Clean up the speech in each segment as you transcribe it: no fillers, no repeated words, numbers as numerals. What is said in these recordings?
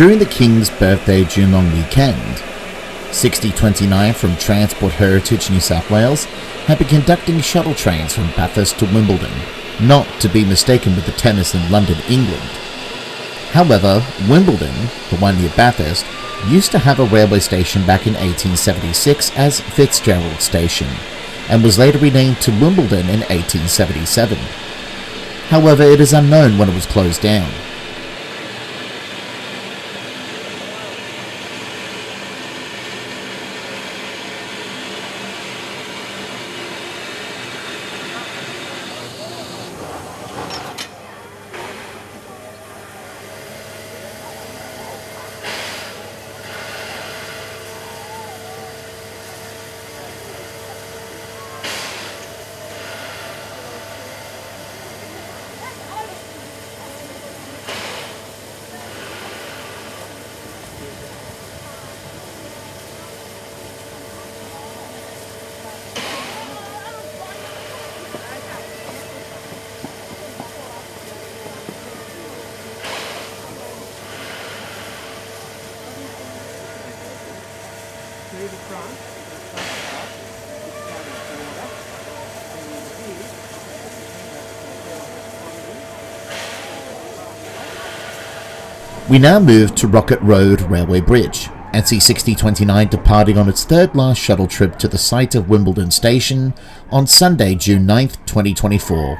During the King's Birthday June long weekend, 6029 from Transport Heritage New South Wales had been conducting shuttle trains from Bathurst to Wimbledon, not to be mistaken with the tennis in London, England. However, Wimbledon, the one near Bathurst, used to have a railway station back in 1876 as Fitzgerald Station, and was later renamed to Wimbledon in 1877. However, it is unknown when it was closed down. We now move to Rocket Road Railway Bridge, NC6029 departing on its third last shuttle trip to the site of Wimbledon Station on Sunday, June 9th, 2024.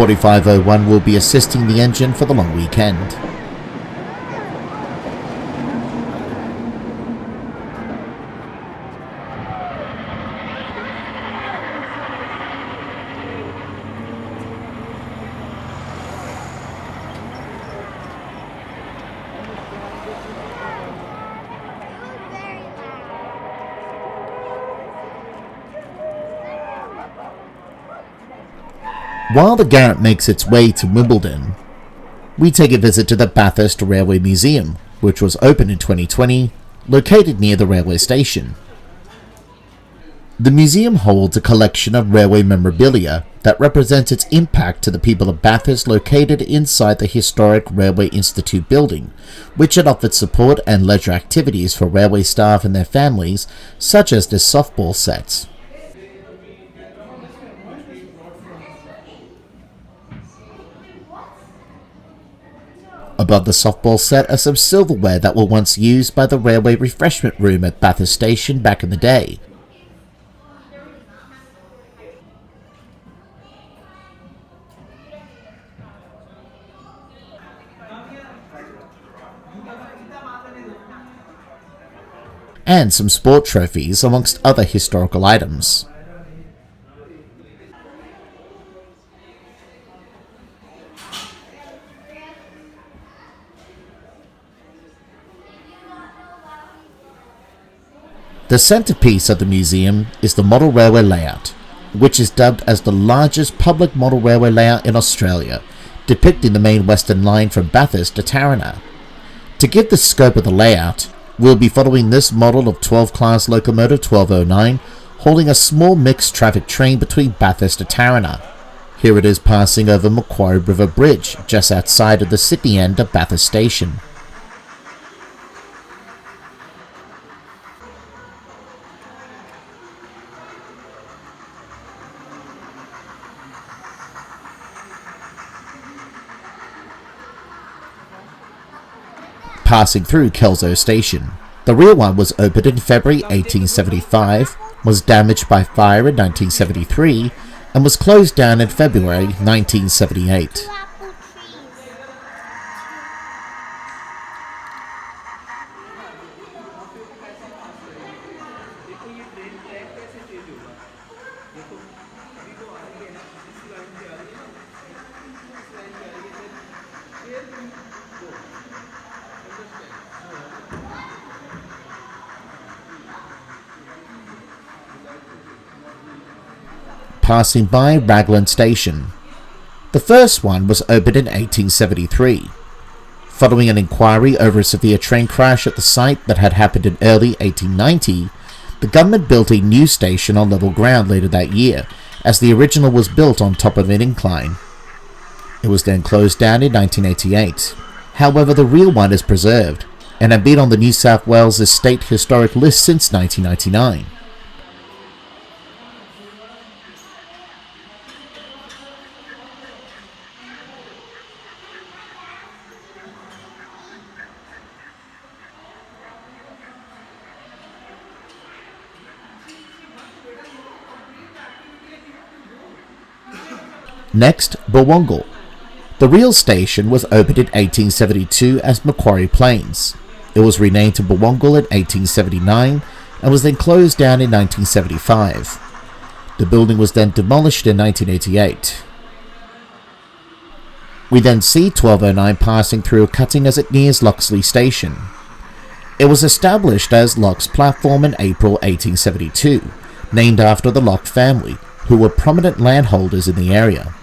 .4501 will be assisting the engine for the long weekend. While the Garratt makes its way to Wimbledon, we take a visit to the Bathurst Railway Museum, which was opened in 2020, located near the railway station. The museum holds a collection of railway memorabilia that represents its impact to the people of Bathurst, located inside the historic Railway Institute building, which had offered support and leisure activities for railway staff and their families, such as the softball sets. Above the softball set are some silverware that were once used by the railway refreshment room at Bathurst Station back in the day. And some sport trophies amongst other historical items. The centrepiece of the museum is the model railway layout, which is dubbed as the largest public model railway layout in Australia, depicting the main Western line from Bathurst to Taranaki. To give the scope of the layout, we'll be following this model of 12 class locomotive 1209, holding a small mixed traffic train between Bathurst to Taranaki. Here it is passing over Macquarie River Bridge, just outside of the Sydney end of Bathurst Station. Passing through Kelso Station. The rear one was opened in February 1875, was damaged by fire in 1973, and was closed down in February 1978. Passing by Raglan Station. The first one was opened in 1873. Following an inquiry over a severe train crash at the site that had happened in early 1890, the government built a new station on level ground later that year, as the original was built on top of an incline. It was then closed down in 1988. However, the real one is preserved, and had been on the New South Wales State Historic List since 1999. Next, Wollongong. The real station was opened in 1872 as Macquarie Plains. It was renamed to Wollongong in 1879 and was then closed down in 1975. The building was then demolished in 1988. We then see 1209 passing through a cutting as it nears Loxley Station. It was established as Locke's Platform in April 1872, named after the Locke family, who were prominent landholders in the area.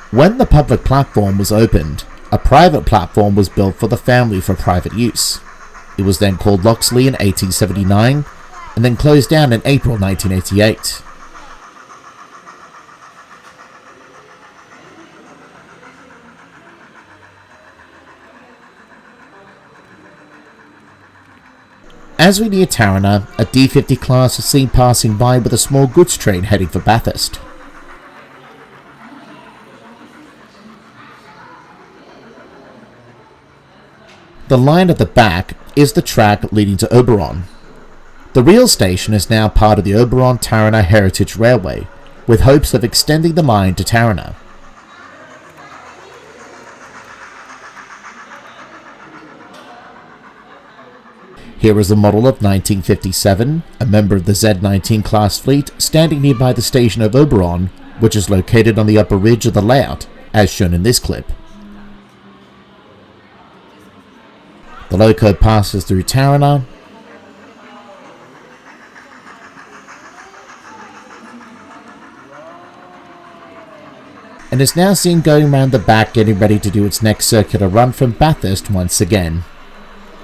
When the public platform was opened, a private platform was built for the family for private use. It was then called Loxley in 1879 and then closed down in April 1988. As we near Taranaki, a D50 class is seen passing by with a small goods train heading for Bathurst. The line at the back is the track leading to Oberon. The real station is now part of the Oberon-Taranaki Heritage Railway, with hopes of extending the line to Taranaki. Here is a model of 1957, a member of the Z19 class fleet, standing nearby the station of Oberon, which is located on the upper ridge of the layout, as shown in this clip. The loco passes through Taranaki, and is now seen going around the back, getting ready to do its next circular run from Bathurst once again.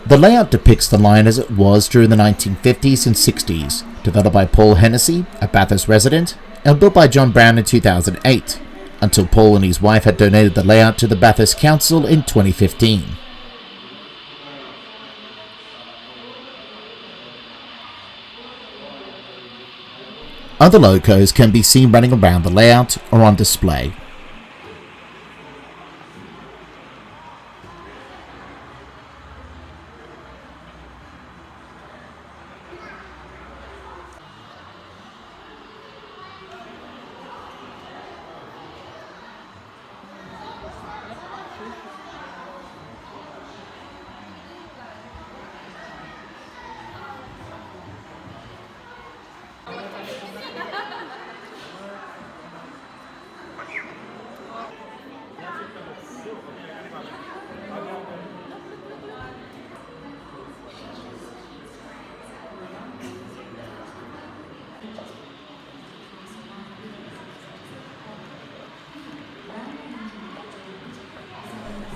The layout depicts the line as it was during the 1950s and 60s, developed by Paul Hennessy, a Bathurst resident, and built by John Brown in 2008, until Paul and his wife had donated the layout to the Bathurst Council in 2015. Other locos can be seen running around the layout or on display.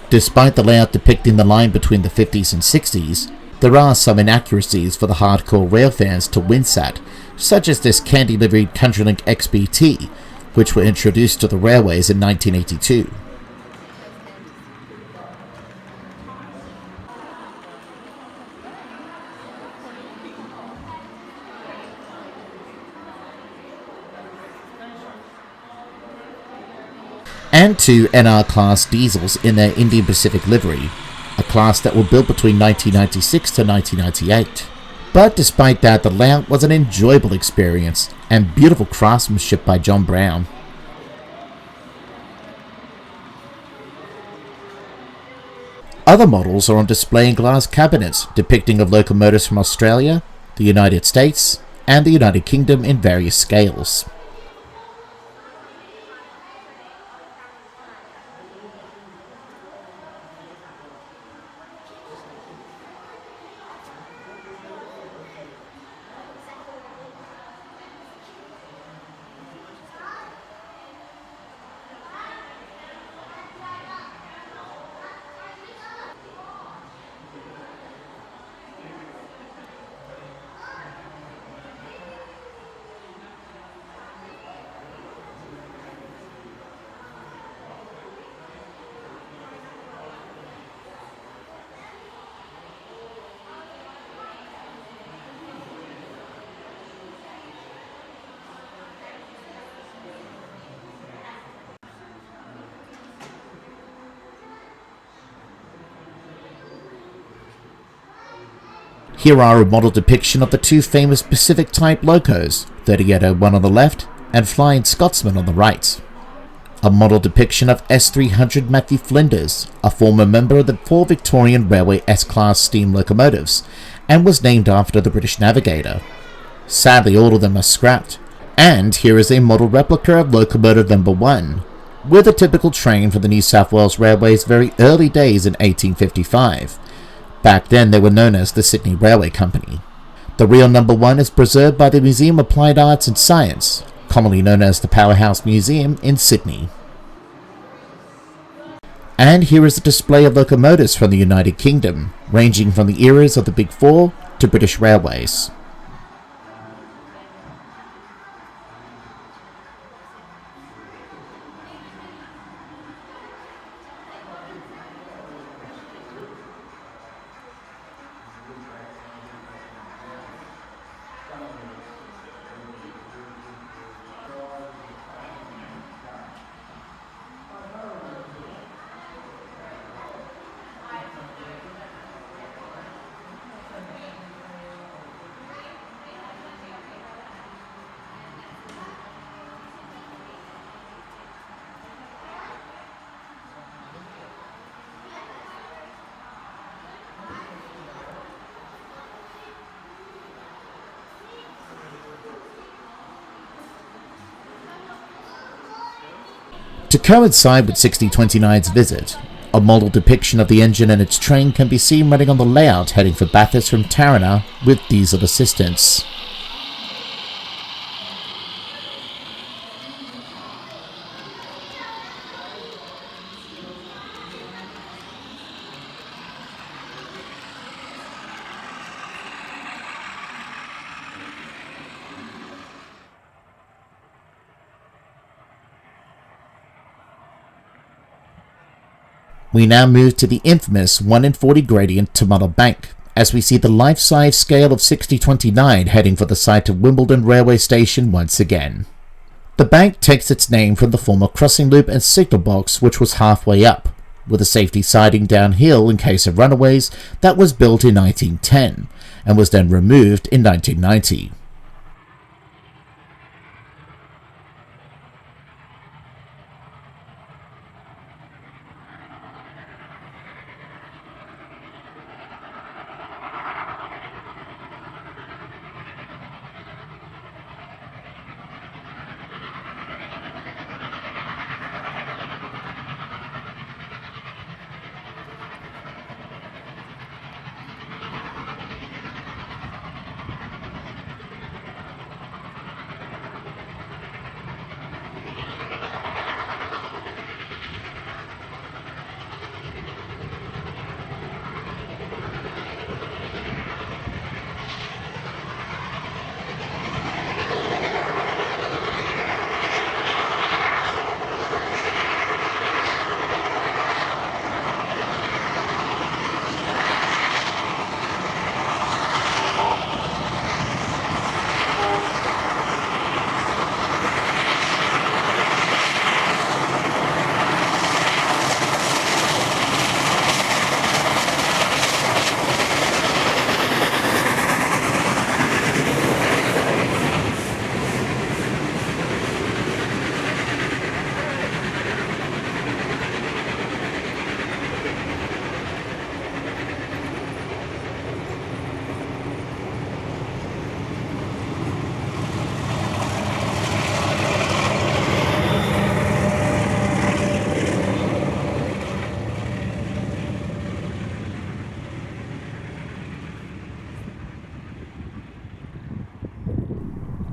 Despite the layout depicting the line between the 50s and 60s, there are some inaccuracies for the hardcore rail fans to wince at, such as this candy-livered CountryLink XBT, which were introduced to the railways in 1982. And two NR class diesels in their Indian Pacific livery, a class that were built between 1996 to 1998. But despite that, the layout was an enjoyable experience and beautiful craftsmanship by John Brown. Other models are on display in glass cabinets depicting of locomotives from Australia, the United States, and the United Kingdom in various scales. Here are a model depiction of the two famous Pacific-type locos, 3801 on the left and Flying Scotsman on the right. A model depiction of S300 Matthew Flinders, a former member of the 4 Victorian Railway S-Class steam locomotives, and was named after the British navigator. Sadly, all of them are scrapped, and here is a model replica of locomotive number 1, with a typical train from the New South Wales Railway's very early days in 1855. Back then they were known as the Sydney Railway Company. The real number 1 is preserved by the Museum of Applied Arts and Science, commonly known as the Powerhouse Museum in Sydney. And here is a display of locomotives from the United Kingdom, ranging from the eras of the Big Four to British Railways. To coincide with 6029's visit, a model depiction of the engine and its train can be seen running on the layout heading for Bathurst from Taranaki with diesel assistance. We now move to the infamous 1 in 40 gradient Tumulla Bank, as we see the life-size scale of 6029 heading for the site of Wimbledon railway station once again. The bank takes its name from the former crossing loop and signal box, which was halfway up, with a safety siding downhill in case of runaways that was built in 1910 and was then removed in 1990.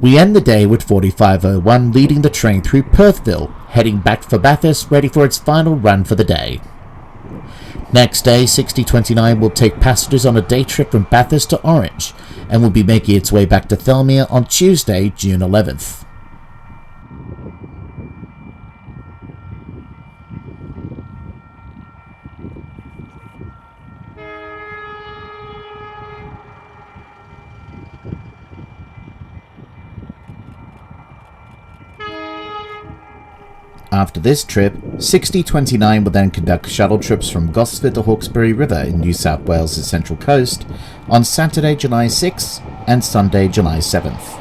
We end the day with 4501 leading the train through Perthville, heading back for Bathurst, ready for its final run for the day. Next day, 6029 will take passengers on a day trip from Bathurst to Orange, and will be making its way back to Thelmere on Tuesday, June 11th. After this trip, 6029 will then conduct shuttle trips from Gosford to Hawkesbury River in New South Wales' Central Coast on Saturday, July 6th and Sunday, July 7th.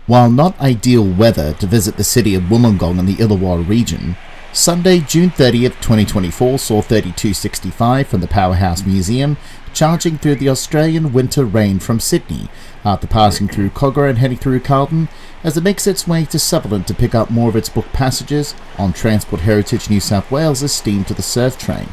While not ideal weather to visit the city of Wollongong in the Illawarra region, Sunday, June 30th, 2024 saw 3265 from the Powerhouse Museum charging through the Australian winter rain from Sydney after passing through Cogra and heading through Carlton as it makes its way to Sutherland to pick up more of its booked passengers on Transport Heritage New South Wales' Steam to the Surf train.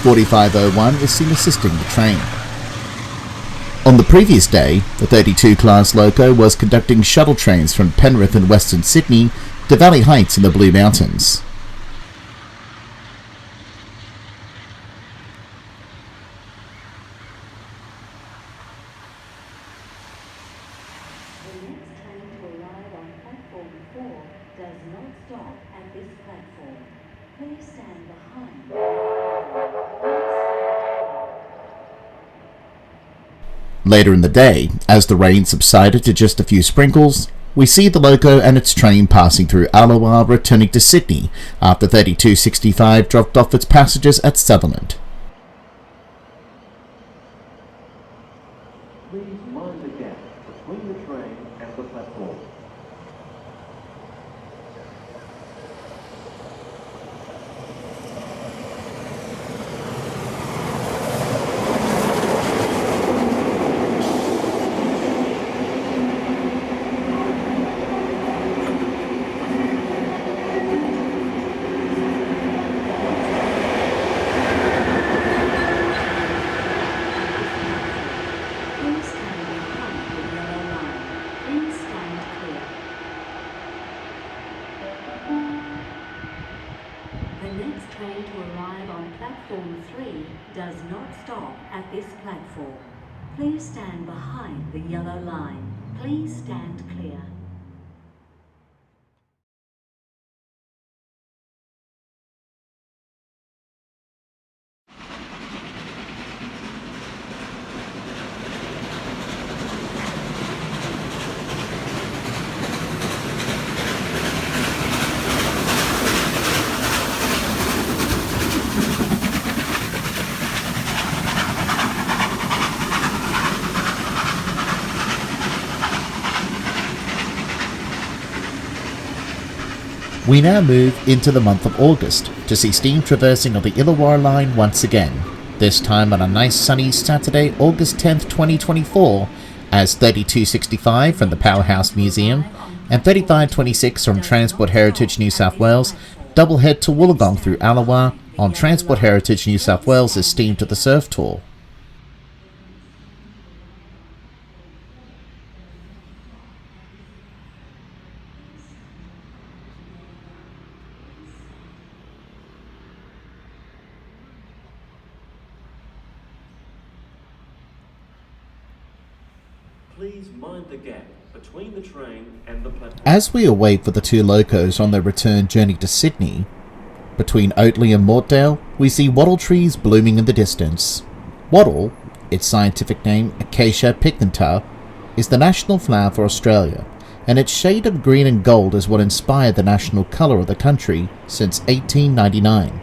.4501 is seen assisting the train. On the previous day, the 32 class loco was conducting shuttle trains from Penrith in Western Sydney to Valley Heights in the Blue Mountains. The next train to arrive on platform 4 does not stop at this platform. Please stand behind. Later in the day, as the rain subsided to just a few sprinkles, we see the loco and its train passing through Illawarra returning to Sydney after 3265 dropped off its passengers at Sutherland. Please mind the gap between the train and the platform. Platform 3 does not stop at this platform. Please stand behind the yellow line. Please stand clear. We now move into the month of August to see steam traversing of the Illawarra line once again, this time on a nice sunny Saturday, August 10th, 2024, as 3265 from the Powerhouse Museum and 3526 from Transport Heritage New South Wales double head to Wollongong through Illawarra on Transport Heritage New South Wales' Steam to the Surf tour. Please mind the gap between the train and the platform. As we await for the two locos on their return journey to Sydney, between Oatley and Mortdale, we see wattle trees blooming in the distance. Wattle, its scientific name Acacia picnata, is the national flower for Australia, and its shade of green and gold is what inspired the national colour of the country since 1899.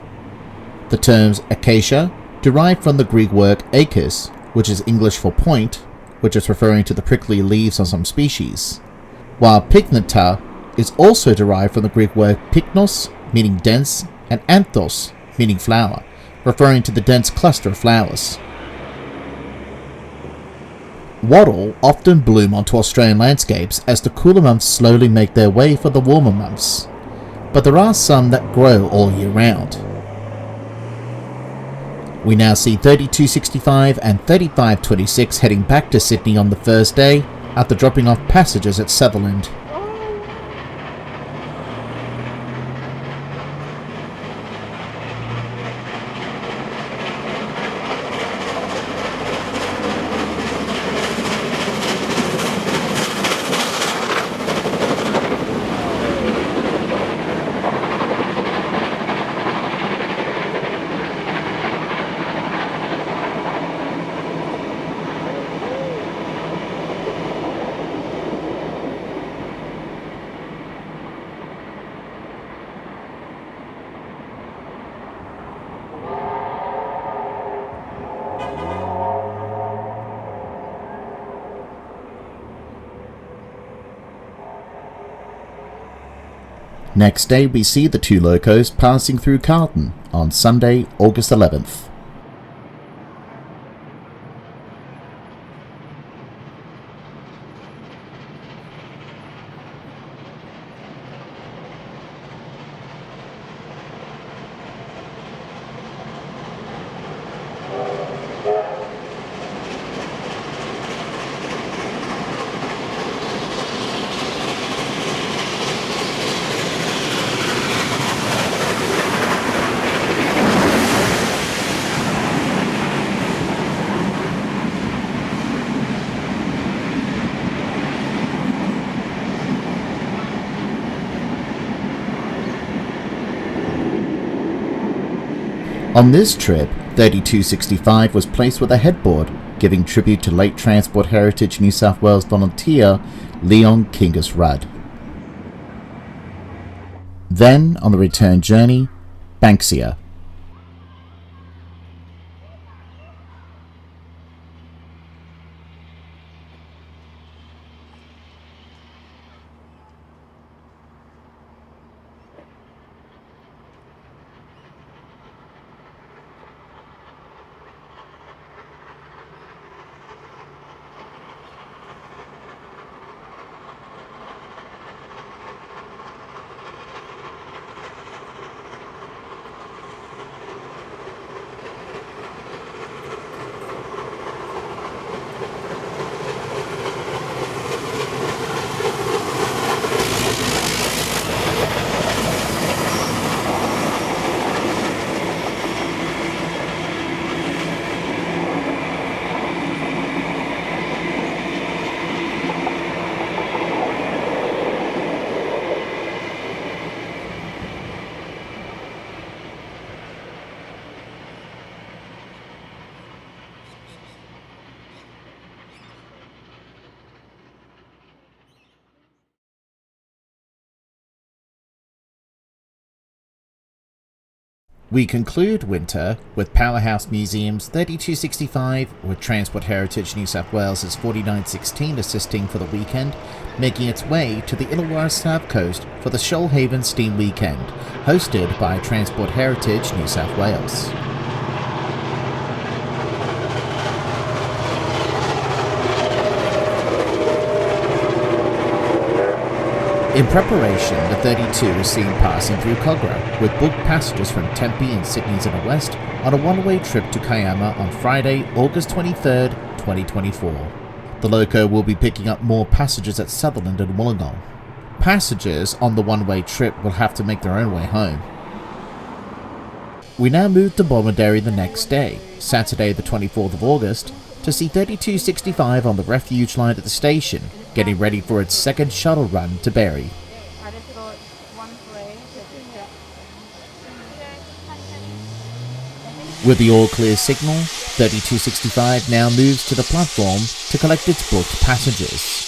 The terms acacia derive from the Greek word akis, which is English for point, which is referring to the prickly leaves of some species, while picnata is also derived from the Greek word pyknos, meaning dense, and anthos, meaning flower, referring to the dense cluster of flowers. Wattle often bloom onto Australian landscapes as the cooler months slowly make their way for the warmer months, but there are some that grow all year round. We now see 3265 and 3526 heading back to Sydney on the first day after dropping off passengers at Sutherland. Next day we see the two locos passing through Carlton on Sunday, August 11th. On this trip, 3265 was placed with a headboard, giving tribute to late Transport Heritage New South Wales volunteer Leon Kingus Rudd. Then, on the return journey, Banksia. We conclude winter with Powerhouse Museum's 3265, with Transport Heritage New South Wales' 4916 assisting for the weekend, making its way to the Illawarra South Coast for the Sholhaven Steam Weekend, hosted by Transport Heritage New South Wales. In preparation, the 32 is seen passing through Cogra, with booked passengers from Tempe and Sydney's Inner West on a one-way trip to Kiama on Friday, August 23rd, 2024. The loco will be picking up more passengers at Sutherland and Wollongong. Passengers on the one-way trip will have to make their own way home. We now move to Bomaderry the next day, Saturday the 24th of August, to see 3265 on the refuge line at the station, getting ready for its second shuttle run to Berry. With the all-clear signal, 3265 now moves to the platform to collect its booked passengers.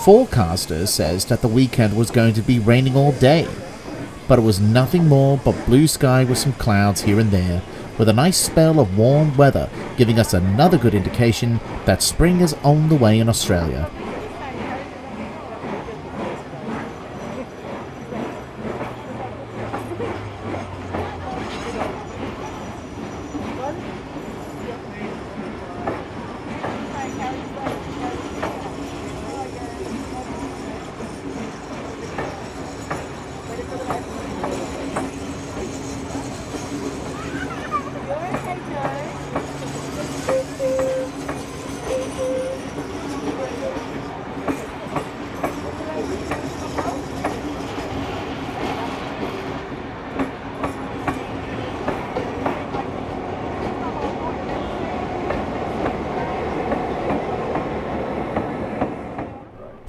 Forecaster says that the weekend was going to be raining all day, but it was nothing more but blue sky with some clouds here and there, with a nice spell of warm weather giving us another good indication that spring is on the way in Australia.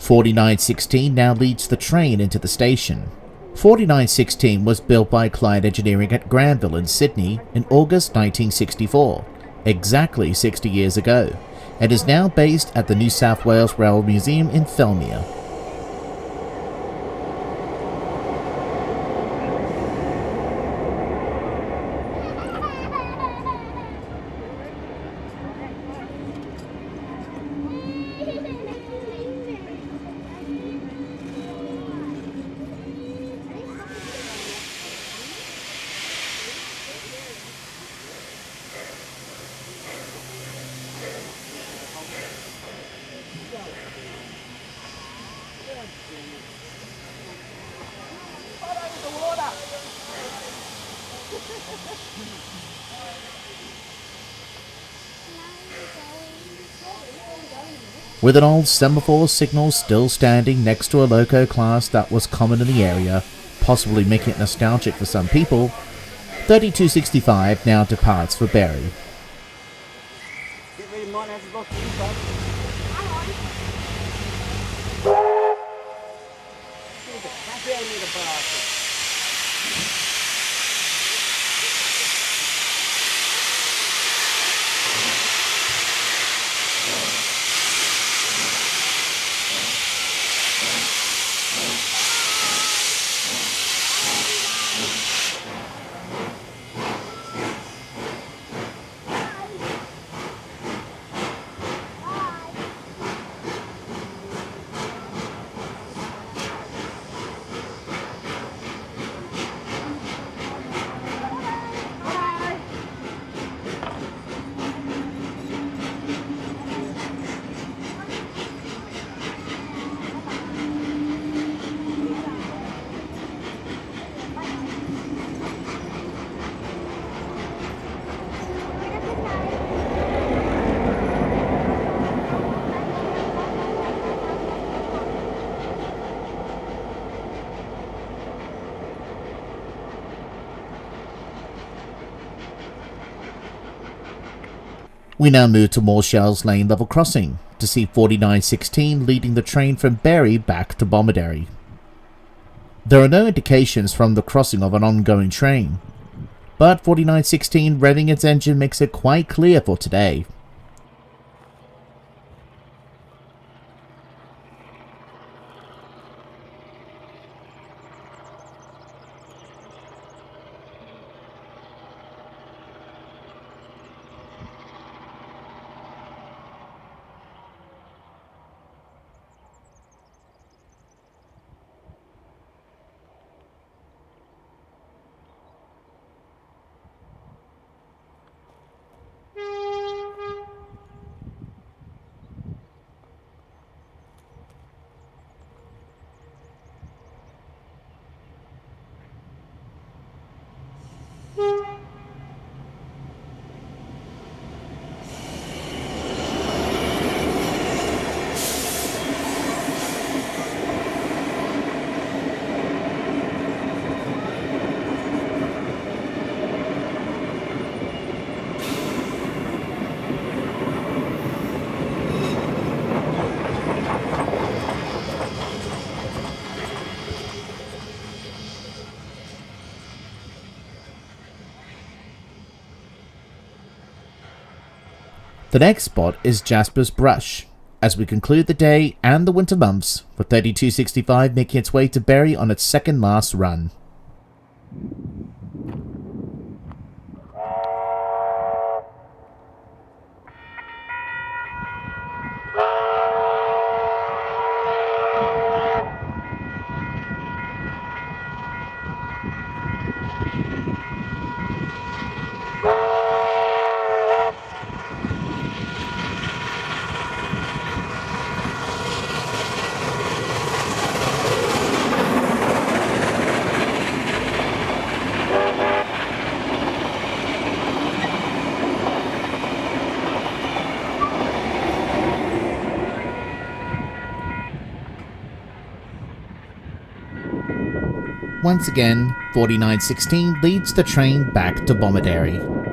.4916 now leads the train into the station. .4916 was built by Clyde Engineering at Granville in Sydney in August 1964, exactly 60 years ago, and is now based at the New South Wales Rail Museum in Felmere. With an old semaphore signal still standing next to a loco class that was common in the area, possibly making it nostalgic for some people, 3265 now departs for Berry. We now move to Moorshell's Lane level crossing to see 4916 leading the train from Berry back to Bomaderry. There are no indications from the crossing of an ongoing train, but 4916 revving its engine makes it quite clear for today. The next spot is Jasper's Brush, as we conclude the day and the winter months, with 3265 making its way to Berry on its second last run. Once again, 4916 leads the train back to Bomaderry.